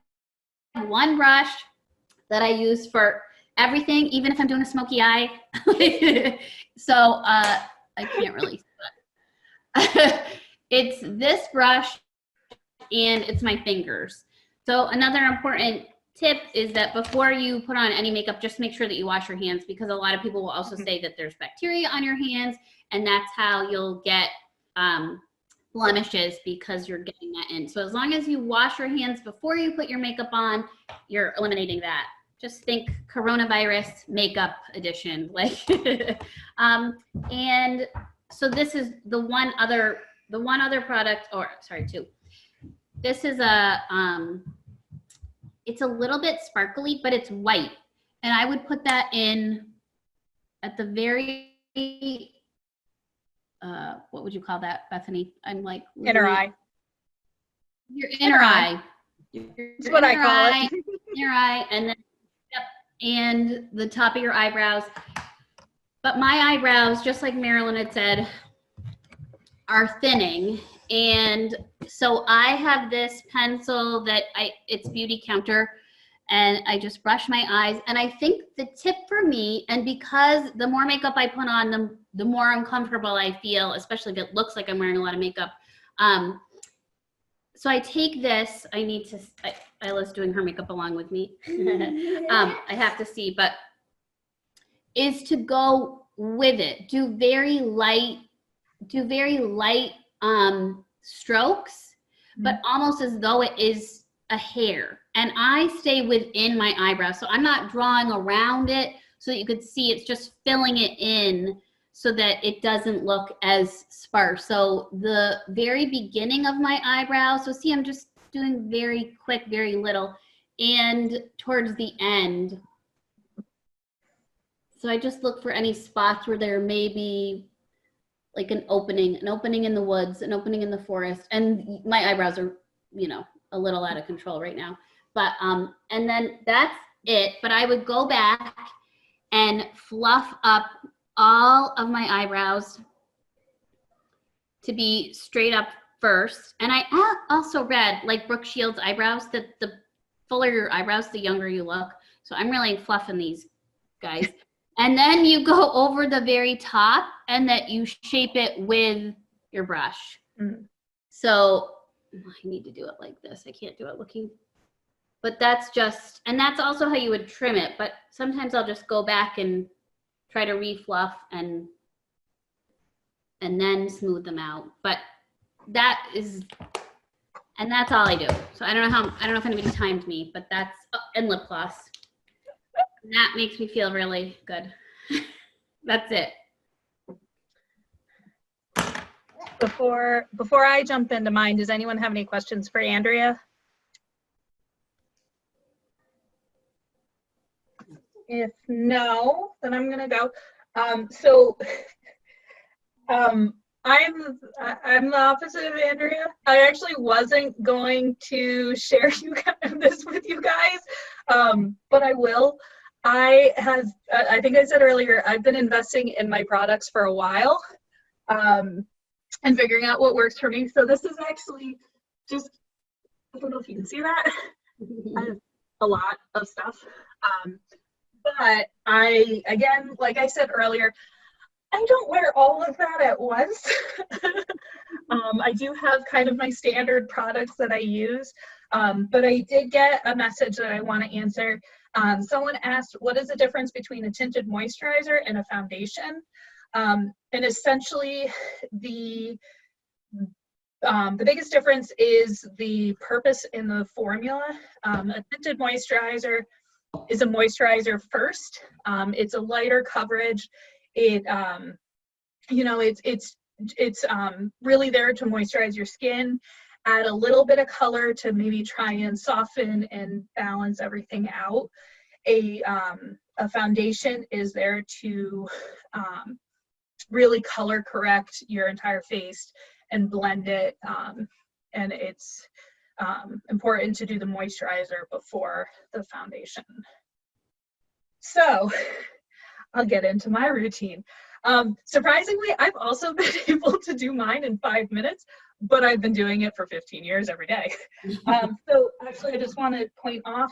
one brush that I use for everything, even if I'm doing a smoky eye. So I can't really see that. It's this brush, and it's my fingers. So another important tip is that before you put on any makeup, just make sure that you wash your hands, because a lot of people will also say that there's bacteria on your hands, and that's how you'll get blemishes, because you're getting that in. So as long as you wash your hands before you put your makeup on, you're eliminating that. Just think coronavirus makeup edition, like. And so this is the one other product, or sorry, two. This is it's a little bit sparkly, but it's white. And I would put that in at the very, what would you call that, Bethany? I'm like. Inner eye. Your inner eye. That's what I call it. Inner eye, and then, yep, and the top of your eyebrows. But my eyebrows, just like Marilyn had said, are thinning. And so I have this pencil that it's Beauty Counter, and I just brush my eyes. And I think the tip for me, and because the more makeup I put on, the more uncomfortable I feel, especially if it looks like I'm wearing a lot of makeup. So I take this, Isla's doing her makeup along with me. I have to see, but is to go with it. Do very light strokes, but almost as though it is a hair. And I stay within my eyebrow. So I'm not drawing around it so that you could see, it's just filling it in so that it doesn't look as sparse. So the very beginning of my eyebrow, so see, I'm just doing very quick, very little, and towards the end. So I just look for any spots where there may be like an opening in the woods, an opening in the forest. And my eyebrows are, a little out of control right now. But, and then that's it. But I would go back and fluff up all of my eyebrows to be straight up first. And I also read, like Brooke Shields' eyebrows, that the fuller your eyebrows, the younger you look. So I'm really fluffing these guys. And then you go over the very top, and that you shape it with your brush. So I need to do it like this. I can't do it looking, but that's also how you would trim it. But sometimes I'll just go back and try to refluff and then smooth them out. But that's all I do. So I don't know if anybody timed me, but that's, and lip gloss. That makes me feel really good. That's it. Before I jump into mine, does anyone have any questions for Andrea? If no, then I'm gonna go. I'm the opposite of Andrea. I actually wasn't going to share this with you guys, but I will. I think I said earlier, I've been investing in my products for a while, and figuring out what works for me. So this is actually just, I don't know if you can see that. I have a lot of stuff. But again, like I said earlier, I don't wear all of that at once. I do have kind of my standard products that I use, but I did get a message that I want to answer. Someone asked, what is the difference between a tinted moisturizer and a foundation? And essentially, the biggest difference is the purpose in the formula. A tinted moisturizer is a moisturizer first. It's a lighter coverage. It's really there to moisturize your skin, add a little bit of color to maybe try and soften and balance everything out. A foundation is there to really color correct your entire face and blend it, and it's important to do the moisturizer before the foundation. So I'll get into my routine. Surprisingly, I've also been able to do mine in 5 minutes, but I've been doing it for 15 years every day. So actually, I just want to point off,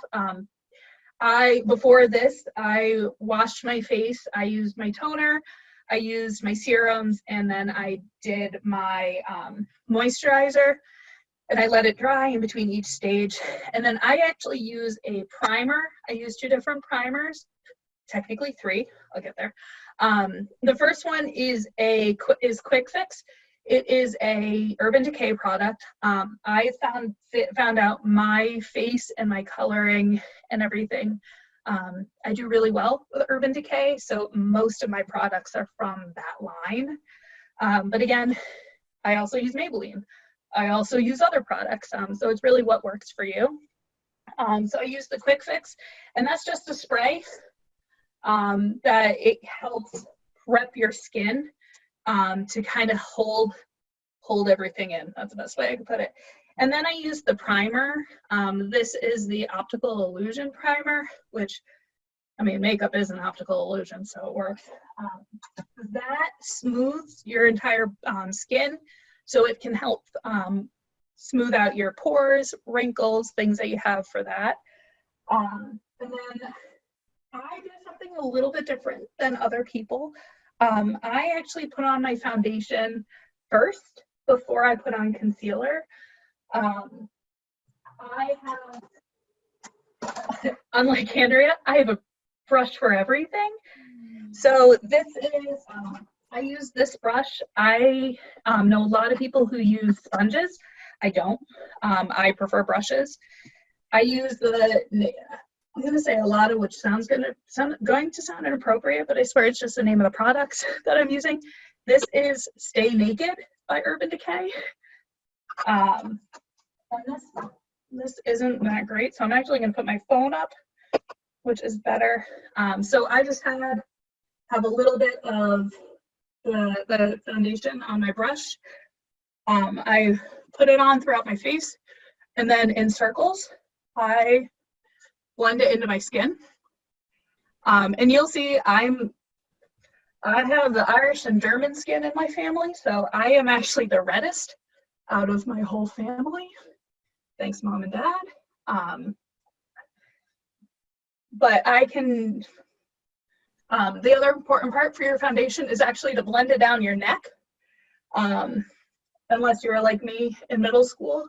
before this, I washed my face. I used my toner, I used my serums, and then I did my moisturizer. and I let it dry in between each stage. And then I actually use a primer. I use 2 different primers, technically 3. I'll get there. The first one is Quick Fix. It is a Urban Decay product. I found out my face and my coloring and everything. I do really well with Urban Decay, so most of my products are from that line. But again, I also use Maybelline. I also use other products, so it's really what works for you. So I use the Quick Fix, and that's just a spray that it helps prep your skin to kind of hold everything in. That's the best way I can put it. And then I use the primer. This is the Optical Illusion Primer, which, I mean, makeup is an optical illusion, so it works. That smooths your entire skin, so it can help smooth out your pores, wrinkles, things that you have for that. And then I do something a little bit different than other people. I actually put on my foundation first before I put on concealer. I have, unlike Andrea, I have a brush for everything. So this is, I use this brush. I know a lot of people who use sponges. I don't. I prefer brushes. I use I'm going to say a lot of, which sounds going to sound inappropriate, but I swear it's just the name of the products that I'm using. This is Stay Naked by Urban Decay. And this isn't that great, so I'm actually going to put my phone up, which is better. So I just have a little bit of the foundation on my brush. I put it on throughout my face, and then in circles, I blend it into my skin. And you'll see I have the Irish and German skin in my family, so I am actually the reddest out of my whole family. Thanks, Mom and Dad. But I can, the other important part for your foundation is actually to blend it down your neck. Unless you were like me in middle school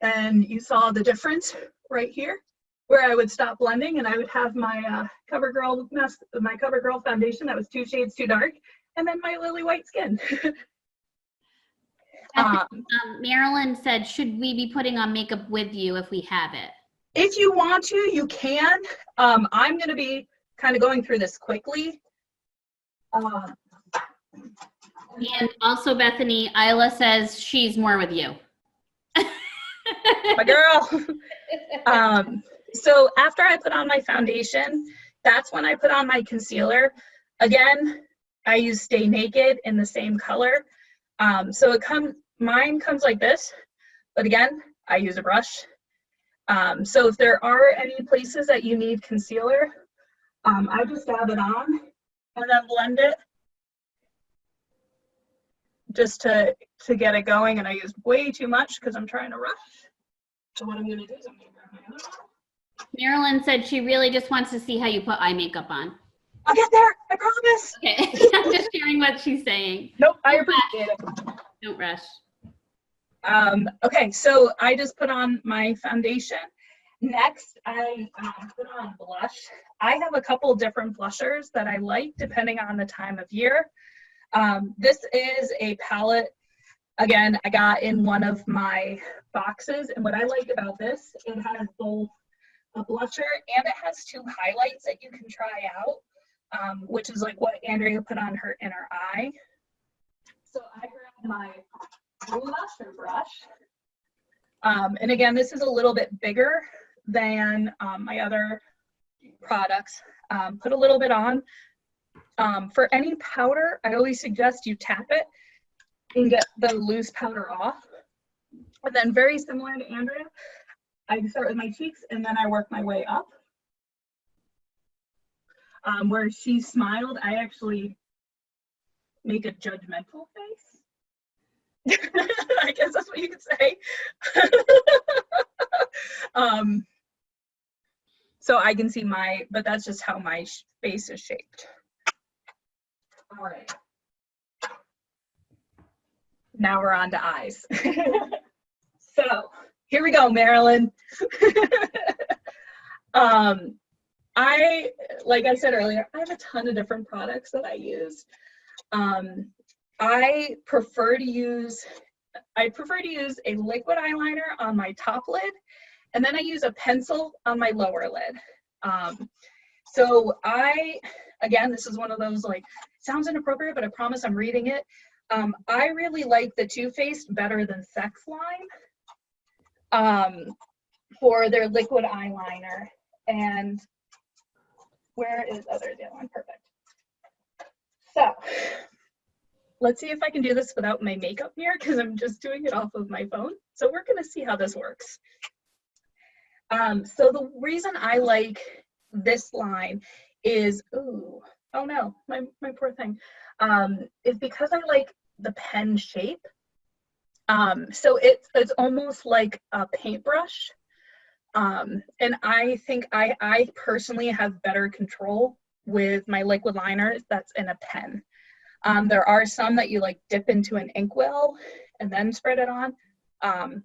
and you saw the difference right here, where I would stop blending and I would have my CoverGirl foundation that was 2 shades too dark, and then my lily white skin. Marilyn said, should we be putting on makeup with you if we have it? If you want to, you can. I'm going to be kind of going through this quickly. And also, Bethany, Isla says she's more with you. My girl. So after I put on my foundation, that's when I put on my concealer. Again, I use Stay Naked in the same color. So mine comes like this, but again, I use a brush. So if there are any places that you need concealer, I just dab it on and then blend it just to get it going. And I use way too much because I'm trying to rush. So what I'm going to do is I'm going to grab my other one. Marilyn said she really just wants to see how you put eye makeup on. I'll get there, I promise. Okay, I'm just hearing what she's saying. Nope, I appreciate it. Don't rush. Okay, so I just put on my foundation. Next, I put on blush. I have a couple different blushers that I like depending on the time of year. This is a palette, again, I got in one of my boxes, and what I like about this, it has both a blusher and it has 2 highlights that you can try out, which is like what Andrea put on her inner eye. So I grabbed my blusher brush, and again, this is a little bit bigger than my other products. Put a little bit on. For any powder, I always suggest you tap it and get the loose powder off. And then very similar to Andrea, I start with my cheeks and then I work my way up. Where she smiled, I actually make a judgmental face. I guess that's what you could say. So I can see but that's just how my face is shaped. All right. Now we're on to eyes. So So here we go, Marilyn. Like I said earlier, I have a ton of different products that I use. I prefer to use a liquid eyeliner on my top lid, and then I use a pencil on my lower lid. So again, this is one of those, like, sounds inappropriate, but I promise I'm reading it. I really like the Too Faced Better Than Sex line for their liquid eyeliner. And where is the other one? Perfect. So let's see if I can do this without my makeup here, because I'm just doing it off of my phone. So we're going to see how this works. So the reason I like this line is, oh no, my poor thing, is because I like the pen shape. So it's almost like a paintbrush. And I think I personally have better control with my liquid liner that's in a pen. There are some that you like dip into an inkwell and then spread it on.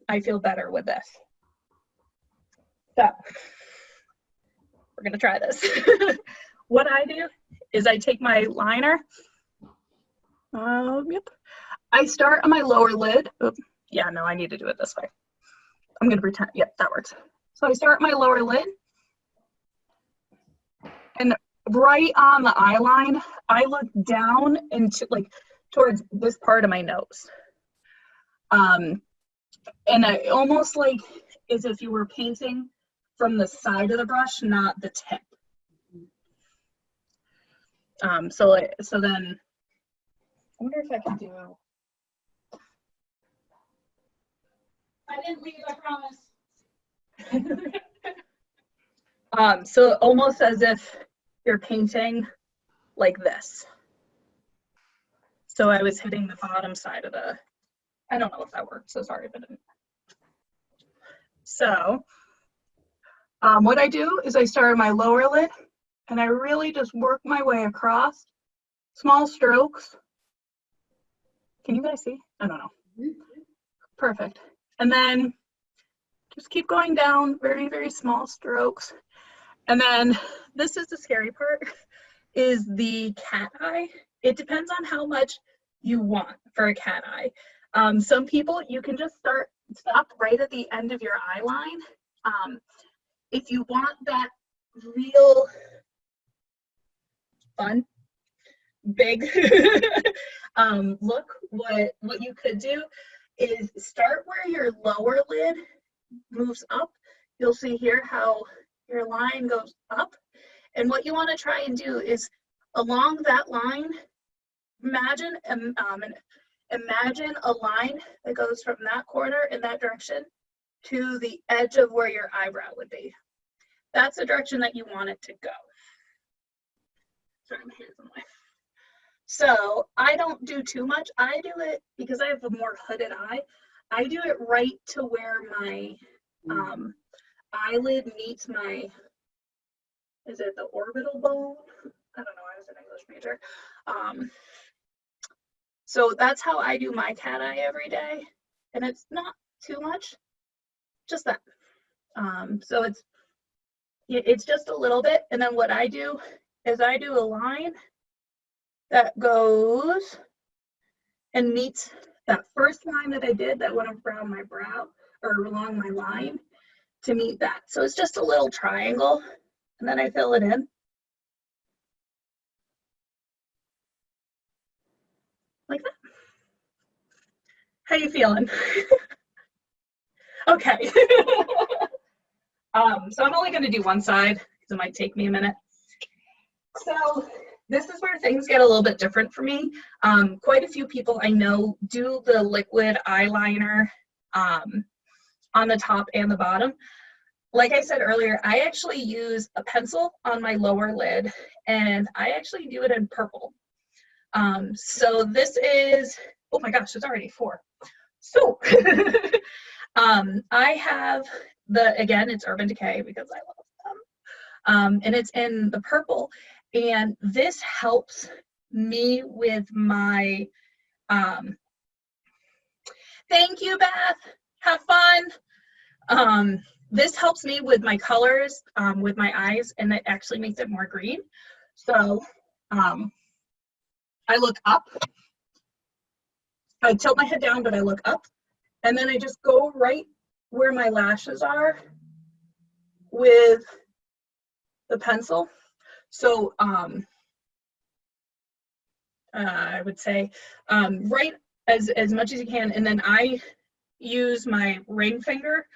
I feel better with this. So we're gonna try this. What I do is I take my liner. Yep. I start on my lower lid. Oops. Yeah, no, I need to do it this way. I'm gonna pretend. Yep, that works. So I start my lower lid, and right on the eye line, I look down into, like, towards this part of my nose. And I almost like as if you were painting from the side of the brush, not the tip. So then I wonder if I can do. I didn't leave, I promise. So almost as if you're painting like this. So I was hitting the bottom side of the, I don't know if that worked, so sorry if it didn't. So what I do is I start my lower lid, and I really just work my way across, small strokes. Can you guys see? I don't know. Perfect. And then just keep going down, very, very small strokes. And then this is the scary part, is the cat eye. It depends on how much you want for a cat eye. Some people, you can just stop right at the end of your eye line. If you want that real fun, big look, what you could do is start where your lower lid moves up. You'll see here how your line goes up. And what you want to try and do is along that line, imagine a line that goes from that corner in that direction to the edge of where your eyebrow would be. That's the direction that you want it to go. Sorry, my hair's in the way. So I don't do too much. I do it because I have a more hooded eye. I do it right to where my eyelid meets my, is it the orbital bone? I don't know, I was an English major. So that's how I do my cat eye every day. And it's not too much, just that. So it's just a little bit. And then what I do is I do a line that goes and meets that first line that I did that went around my brow, or along my line, to meet that. So it's just a little triangle, and then I fill it in. Like that. How you feeling? Okay. So I'm only going to do one side because it might take me a minute. So this is where things get a little bit different for me. Quite a few people I know do the liquid eyeliner on the top and the bottom. Like I said earlier, I actually use a pencil on my lower lid, and I actually do it in purple. So this is, oh my gosh, it's already 4. So I have again, it's Urban Decay because I love them. And it's in the purple. And this helps me with my, thank you, Beth. have fun. This helps me with my colors, with my eyes, and it actually makes it more green. So I look up. I tilt my head down, but I look up. And then I just go right where my lashes are with the pencil. So I would say right as much as you can. And then I use my ring finger.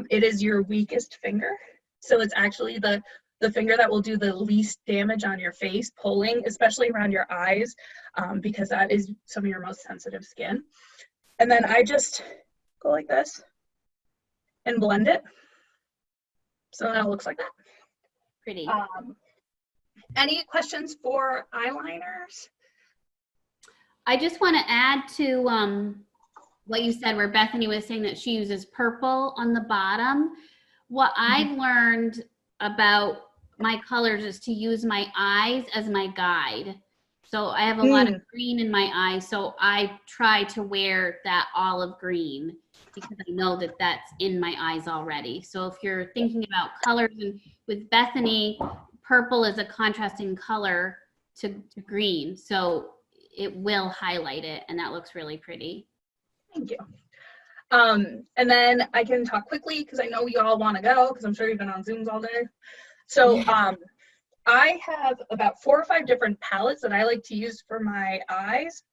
It is your weakest finger. So it's actually the finger that will do the least damage on your face, pulling, especially around your eyes, because that is some of your most sensitive skin. And then I just go like this and blend it. So now it looks like that. Pretty. Any questions for eyeliners? I just want to add to what you said, where Bethany was saying that she uses purple on the bottom. What I've learned about my colors is to use my eyes as my guide. So I have a lot of green in my eyes, so I try to wear that olive green because I know that that's in my eyes already. So if you're thinking about colors, and with Bethany, purple is a contrasting color to green, so it will highlight it, and that looks really pretty. Thank you. And then I can talk quickly because I know you all want to go, because I'm sure you've been on Zooms all day. So I have about 4 or 5 different palettes that I like to use for my eyes.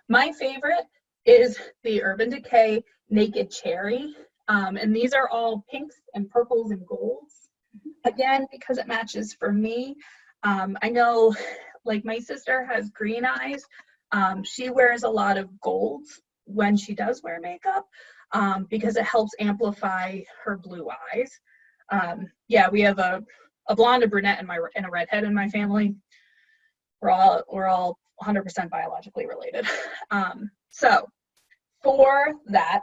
My favorite is the Urban Decay Naked Cherry. And these are all pinks and purples and golds. Again, because it matches for me. I know, like, my sister has green eyes. She wears a lot of golds when she does wear makeup, because it helps amplify her blue eyes. Yeah, we have a blonde, a brunette, and a redhead in my family. We're all 100% biologically related. So for that,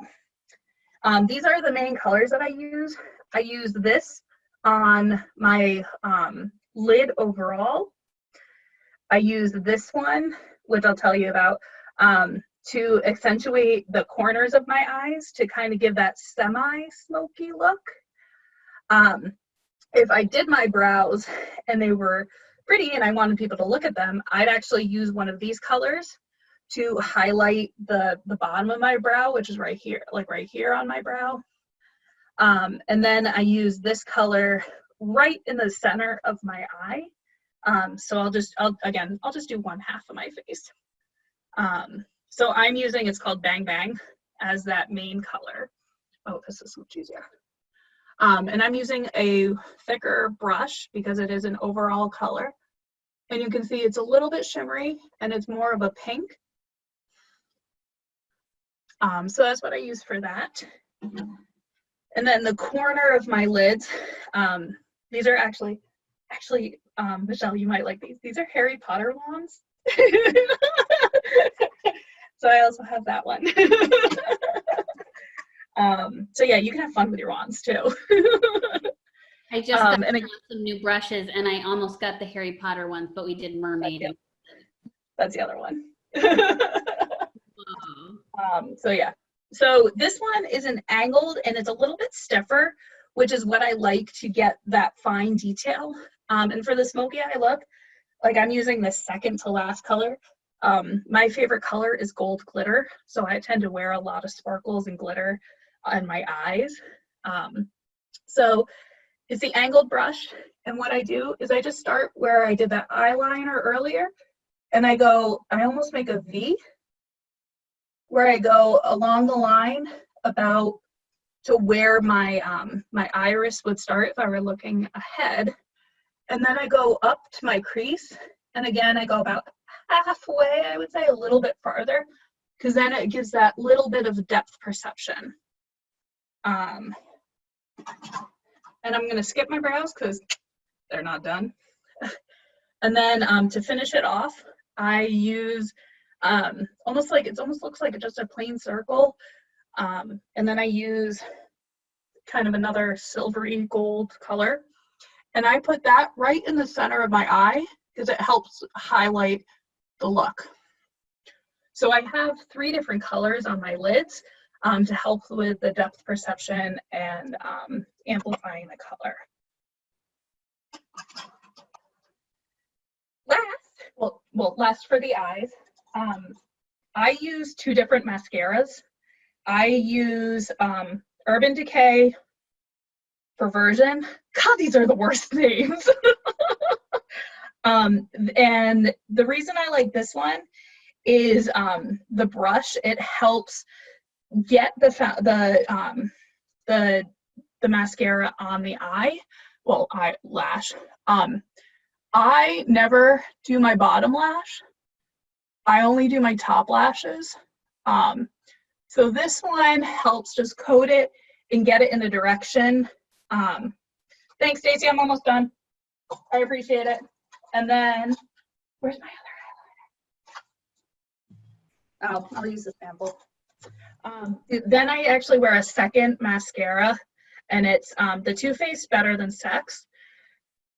these are the main colors that I use. I use this on my lid overall. I use this one, which I'll tell you about, to accentuate the corners of my eyes to kind of give that semi-smoky look. If I did my brows and they were pretty and I wanted people to look at them, I'd actually use one of these colors to highlight the bottom of my brow, which is right here, like right here on my brow. And then I use this color right in the center of my eye. So I'll just do one half of my face. So I'm using, it's called Bang Bang, as that main color. Oh, this is much easier. And I'm using a thicker brush because it is an overall color. And you can see it's a little bit shimmery and it's more of a pink. So that's what I use for that. And then the corner of my lids, these are actually, Michelle, you might like these. These are Harry Potter wands. So I also have that one. So yeah, you can have fun with your wands too. I just got some new brushes, and I almost got the Harry Potter ones, but we did mermaid. That's the other one. So yeah. So this one is an angled, and it's a little bit stiffer, which is what I like to get that fine detail. And for the Smokey Eye Look, like, I'm using the second to last color. My favorite color is gold glitter, so I tend to wear a lot of sparkles and glitter on my eyes. So it's the angled brush, and what I do is I just start where I did that eyeliner earlier, and I almost make a V, where I go along the line about to where my my iris would start if I were looking ahead, and then I go up to my crease, and again I go about halfway, I would say, a little bit farther, because then it gives that little bit of depth perception. And I'm going to skip my brows because they're not done. And then to finish it off, I use almost looks like just a plain circle. And then I use kind of another silvery gold color. And I put that right in the center of my eye because it helps highlight the look. So I have 3 different colors on my lids. to help with the depth perception and amplifying the color. Last for the eyes, I use 2 different mascaras. I use Urban Decay Perversion. God, these are the worst names. And the reason I like this one is the brush. It helps get the mascara on the eyelash. I never do my bottom lash. I only do my top lashes. So this one helps just coat it and get it in the direction. Thanks, Stacey. I'm almost done. I appreciate it. And then, where's my other eyeliner? Oh, I'll use the sample. Then I actually wear a second mascara, and it's the Too Faced Better Than Sex,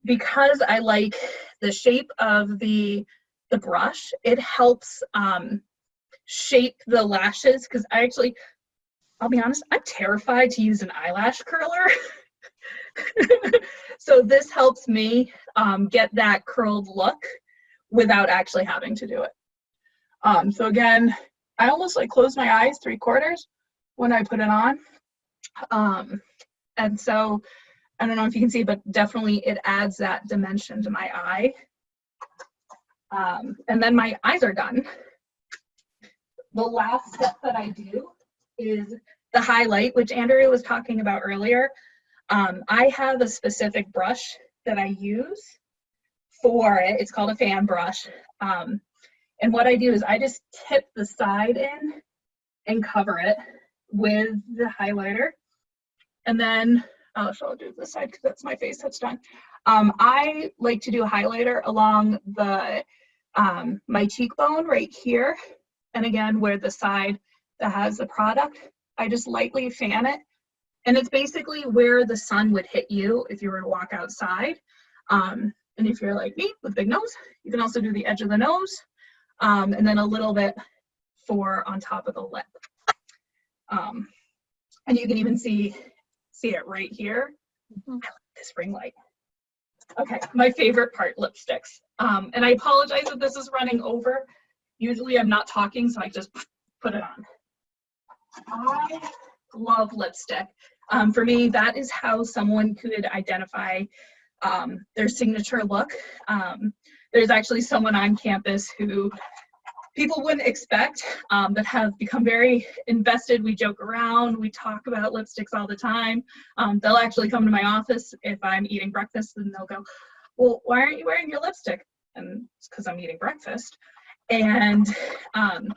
because I like the shape of the brush. It helps shape the lashes, because I'll be honest, I'm terrified to use an eyelash curler. So this helps me get that curled look without actually having to do it. So again, I almost like close my eyes 3/4 when I put it on. And so I don't know if you can see, but definitely it adds that dimension to my eye. And then my eyes are done. The last step that I do is the highlight, which Andrea was talking about earlier. I have a specific brush that I use for it. It's called a fan brush. And what I do is I just tip the side in and cover it with the highlighter. And then, I'll do this side because that's my face that's done. I like to do a highlighter along the my cheekbone right here. And again, where the side that has the product, I just lightly fan it. And it's basically where the sun would hit you if you were to walk outside. And if you're like me with a big nose, you can also do the edge of the nose, and then a little bit for on top of the lip. And you can even see it right here. I like this ring light. Okay, my favorite part, lipsticks. And I apologize if this is running over. Usually I'm not talking, so I just put it on. I love lipstick. For me, that is how someone could identify their signature look. There's actually someone on campus who people wouldn't expect, that have become very invested. We joke around, we talk about lipsticks all the time. They'll actually come to my office if I'm eating breakfast, and they'll go, well, why aren't you wearing your lipstick? And it's because I'm eating breakfast. And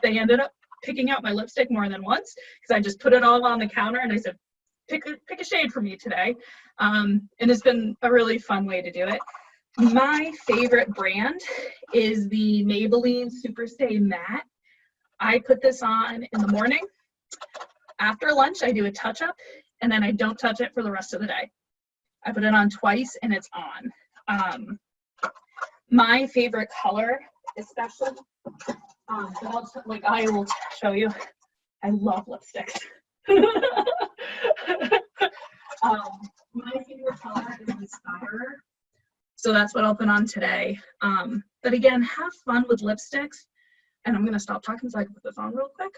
they ended up picking out my lipstick more than once, because I just put it all on the counter and I said, pick a shade for me today. And it's been a really fun way to do it. My favorite brand is the Maybelline Super Stay Matte. I put this on in the morning. After lunch, I do a touch-up, and then I don't touch it for the rest of the day. I put it on twice, and it's on. My favorite color, especially, I will show you. I love lipsticks. My favorite color is Inspire. So that's what I'll put on today. But again, have fun with lipsticks. And I'm going to stop talking so I can put this on real quick.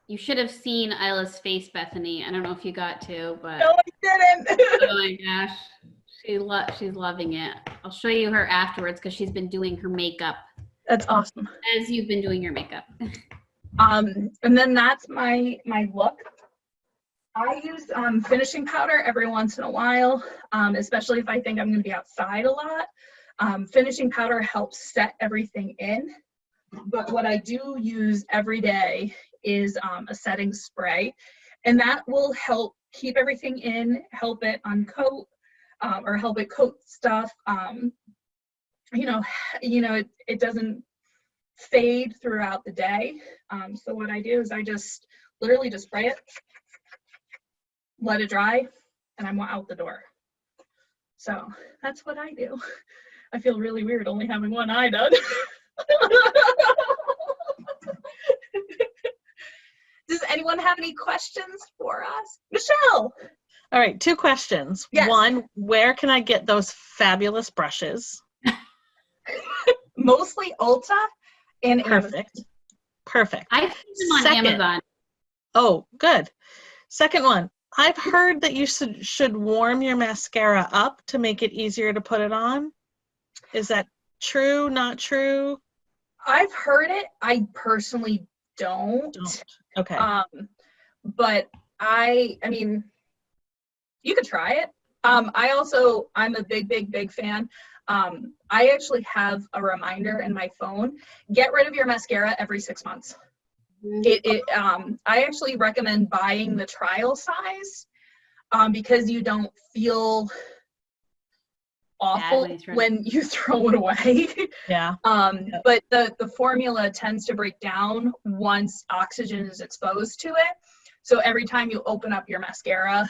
You should have seen Isla's face, Bethany. I don't know if you got to, but No, I didn't. oh my gosh, she's loving it. I'll show you her afterwards because she's been doing her makeup. That's awesome. As you've been doing your makeup. And then that's my look. I use finishing powder every once in a while, especially if I think I'm going to be outside a lot. Finishing powder helps set everything in. But what I do use every day is a setting spray, and that will help keep everything in, help it uncoat, or help it coat stuff. It doesn't fade throughout the day. So what I do is I just literally just spray it, let it dry, and I'm out the door. So that's what I do. I feel really weird only having one eye done. anyone have any questions for us? Michelle. All right, 2 questions. Yes. 1, where can I get those fabulous brushes? Mostly Ulta and Amazon. Perfect. Perfect. I see them on Second. Amazon. Oh, good. Second one, I've heard that you should warm your mascara up to make it easier to put it on. Is that true, not true? I've heard it. I personally don't. Okay. But I mean, you could try it. I'm a big fan. I actually have a reminder in my phone. Get rid of your mascara every 6 months. I actually recommend buying the trial size because you don't feel awful when you throw it away. Yeah. But the formula tends to break down once oxygen is exposed to it. So every time you open up your mascara,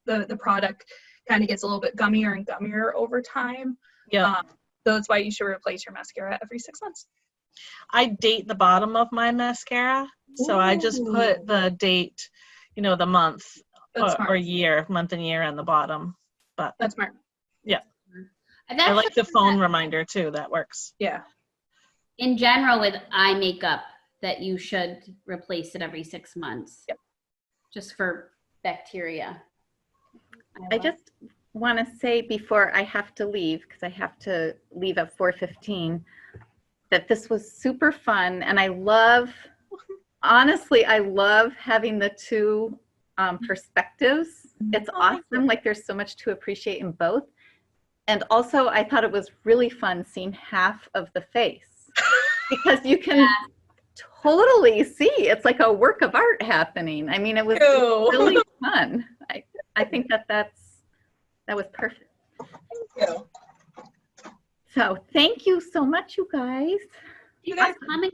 the product kind of gets a little bit gummier and gummier over time. Yeah. So that's why you should replace your mascara every 6 months. I date the bottom of my mascara. So I just put the date, the month or year, month and year on the bottom. But that's smart. Yeah. That's I like the phone reminder too. That works. Yeah. in general with eye makeup that you should replace it every 6 months. Yep. Just for bacteria. I just want to say before I have to leave, because I have to leave at 4:15, that this was super fun. And honestly, I love having the 2 perspectives. It's awesome. Like there's so much to appreciate in both. And also I thought it was really fun seeing half of the face because you can totally see it's like a work of art happening. I mean, it was really fun. I think that was perfect. Thank you. So thank you so much, you guys. You guys coming.